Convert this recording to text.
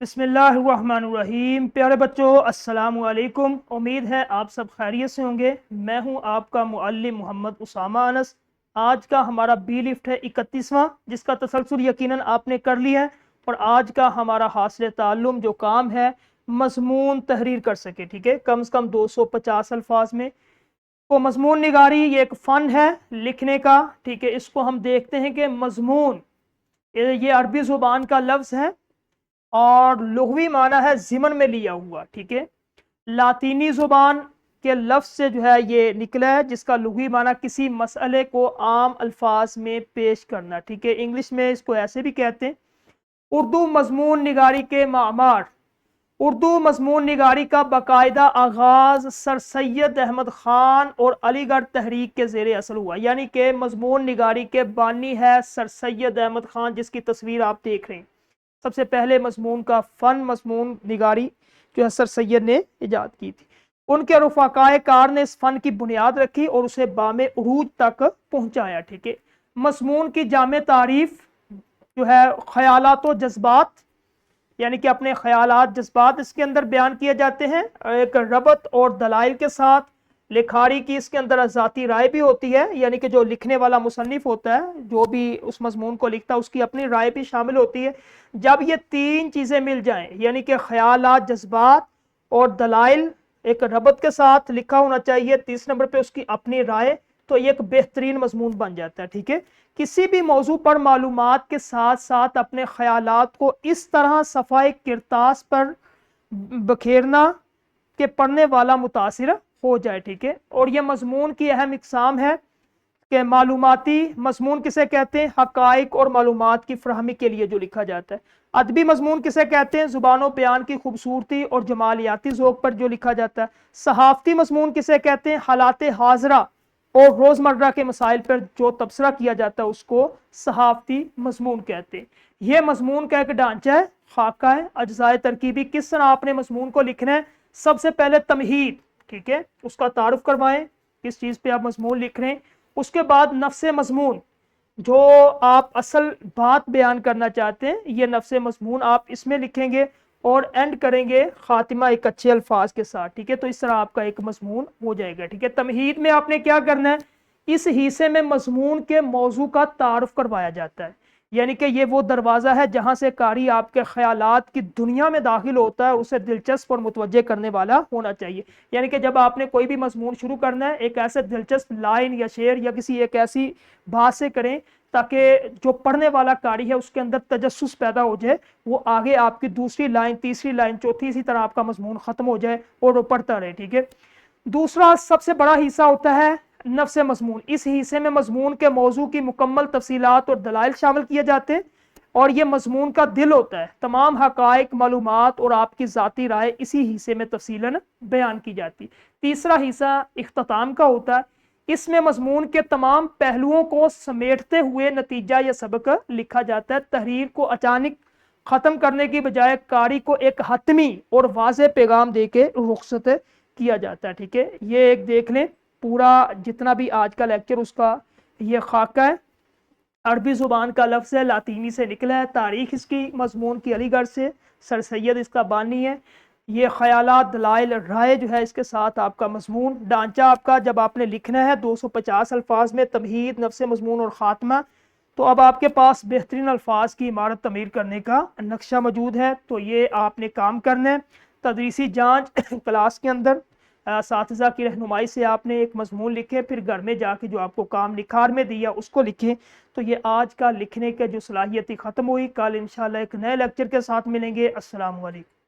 بسم اللہ الرحمن الرحیم۔ پیارے بچوں السلام علیکم، امید ہے آپ سب خیریت سے ہوں گے۔ میں ہوں آپ کا معلم محمد اسامہ انس۔ آج کا ہمارا بی لفٹ ہے 31واں، جس کا تسلسل یقیناً آپ نے کر لیا ہے، اور آج کا ہمارا حاصل تعلم جو کام ہے مضمون تحریر کر سکے، ٹھیک ہے، کم سے کم 250 الفاظ میں۔ تو مضمون نگاری یہ ایک فن ہے لکھنے کا، ٹھیک ہے۔ اس کو ہم دیکھتے ہیں کہ مضمون یہ عربی زبان کا لفظ ہے اور لغوی معنی ہے ضمن میں لیا ہوا، ٹھیک ہے۔ لاطینی زبان کے لفظ سے جو ہے یہ نکلا ہے، جس کا لغوی معنی کسی مسئلے کو عام الفاظ میں پیش کرنا، ٹھیک ہے۔ انگلش میں اس کو ایسے بھی کہتے ہیں۔ اردو مضمون نگاری کے معمار۔ اردو مضمون نگاری کا باقاعدہ آغاز سر سید احمد خان اور علی گڑھ تحریک کے زیر اثر ہوا، یعنی کہ مضمون نگاری کے بانی ہے سر سید احمد خان، جس کی تصویر آپ دیکھ رہے ہیں۔ سب سے پہلے مضمون کا فن مضمون نگاری جو ہے سر سید نے ایجاد کی تھی۔ ان کے رفقائے کار نے اس فن کی بنیاد رکھی اور اسے بام عروج تک پہنچایا، ٹھیک ہے۔ مضمون کی جامع تعریف جو ہے خیالات و جذبات، یعنی کہ اپنے خیالات جذبات اس کے اندر بیان کیے جاتے ہیں، ایک ربط اور دلائل کے ساتھ۔ لکھاری کی اس کے اندر ذاتی رائے بھی ہوتی ہے، یعنی کہ جو لکھنے والا مصنف ہوتا ہے، جو بھی اس مضمون کو لکھتا ہے، اس کی اپنی رائے بھی شامل ہوتی ہے۔ جب یہ تین چیزیں مل جائیں، یعنی کہ خیالات، جذبات اور دلائل ایک ربط کے ساتھ لکھا ہونا چاہیے، تیسرے نمبر پہ اس کی اپنی رائے، تو یہ ایک بہترین مضمون بن جاتا ہے، ٹھیک ہے۔ کسی بھی موضوع پر معلومات کے ساتھ ساتھ اپنے خیالات کو اس طرح صفحہ کرتاس پر بکھیرنا کہ پڑھنے والا متاثر ہو جائے، ٹھیک ہے۔ اور یہ مضمون کی اہم اقسام ہے کہ معلوماتی مضمون کسے کہتے ہیں؟ حقائق اور معلومات کی فراہمی کے لیے جو لکھا جاتا ہے۔ ادبی مضمون کسے کہتے ہیں؟ زبان و بیان کی خوبصورتی اور جمالیاتی ذوق پر جو لکھا جاتا ہے۔ صحافتی مضمون کسے کہتے ہیں؟ حالات حاضرہ اور روزمرہ کے مسائل پر جو تبصرہ کیا جاتا ہے اس کو صحافتی مضمون کہتے ہیں۔ یہ مضمون کا ایک ڈھانچہ ہے، خاکہ ہے، اجزائے ترکیبی۔ کس طرح آپ نے مضمون کو لکھنا ہے؟ سب سے پہلے تمہید، ٹھیک ہے، اس کا تعارف کروائیں، کس چیز پہ آپ مضمون لکھ رہے ہیں۔ اس کے بعد نفس مضمون، جو آپ اصل بات بیان کرنا چاہتے ہیں، یہ نفس مضمون آپ اس میں لکھیں گے اور اینڈ کریں گے خاتمہ ایک اچھے الفاظ کے ساتھ، ٹھیک ہے۔ تو اس طرح آپ کا ایک مضمون ہو جائے گا، ٹھیک ہے۔ تمہید میں آپ نے کیا کرنا ہے؟ اس حصے میں مضمون کے موضوع کا تعارف کروایا جاتا ہے، یعنی کہ یہ وہ دروازہ ہے جہاں سے قاری آپ کے خیالات کی دنیا میں داخل ہوتا ہے، اسے دلچسپ اور متوجہ کرنے والا ہونا چاہیے۔ یعنی کہ جب آپ نے کوئی بھی مضمون شروع کرنا ہے، ایک ایسے دلچسپ لائن یا شعر یا کسی ایک ایسی بات سے کریں تاکہ جو پڑھنے والا قاری ہے اس کے اندر تجسس پیدا ہو جائے، وہ آگے آپ کی دوسری لائن، تیسری لائن، چوتھی، اسی طرح آپ کا مضمون ختم ہو جائے اور وہ پڑھتا رہے، ٹھیک ہے۔ دوسرا سب سے بڑا حصہ ہوتا ہے نفس مضمون۔ اس حصے میں مضمون کے موضوع کی مکمل تفصیلات اور دلائل شامل کیے جاتے ہیں، اور یہ مضمون کا دل ہوتا ہے۔ تمام حقائق، معلومات اور آپ کی ذاتی رائے اسی حصے میں تفصیلاً بیان کی جاتی۔ تیسرا حصہ اختتام کا ہوتا ہے۔ اس میں مضمون کے تمام پہلوؤں کو سمیٹتے ہوئے نتیجہ یا سبق لکھا جاتا ہے۔ تحریر کو اچانک ختم کرنے کی بجائے قاری کو ایک حتمی اور واضح پیغام دے کے رخصت کیا جاتا ہے، ٹھیک ہے۔ یہ ایک دیکھ لیں، پورا جتنا بھی آج کا لیکچر اس کا یہ خاکہ ہے۔ عربی زبان کا لفظ ہے، لاطینی سے نکلا ہے۔ تاریخ اس کی مضمون کی علی گڑھ سے، سر سید اس کا بانی ہے۔ یہ خیالات، دلائل، رائے جو ہے اس کے ساتھ آپ کا مضمون ڈھانچہ آپ کا جب آپ نے لکھنا ہے 250 الفاظ میں، تمہید، نفس مضمون اور خاتمہ، تو ب آپ کے پاس بہترین الفاظ کی عمارت تعمیر کرنے کا نقشہ موجود ہے۔ تو یہ آپ نے کام کرنا ہے۔ تدریسی جانچ کلاس کے اندر اساتذہ کی رہنمائی سے آپ نے ایک مضمون لکھے، پھر گھر میں جا کے جو آپ کو کام نکھار میں دیا اس کو لکھیں۔ تو یہ آج کا لکھنے کے جو صلاحیتی ختم ہوئی۔ کل انشاءاللہ ایک نئے لیکچر کے ساتھ ملیں گے۔ السلام علیکم۔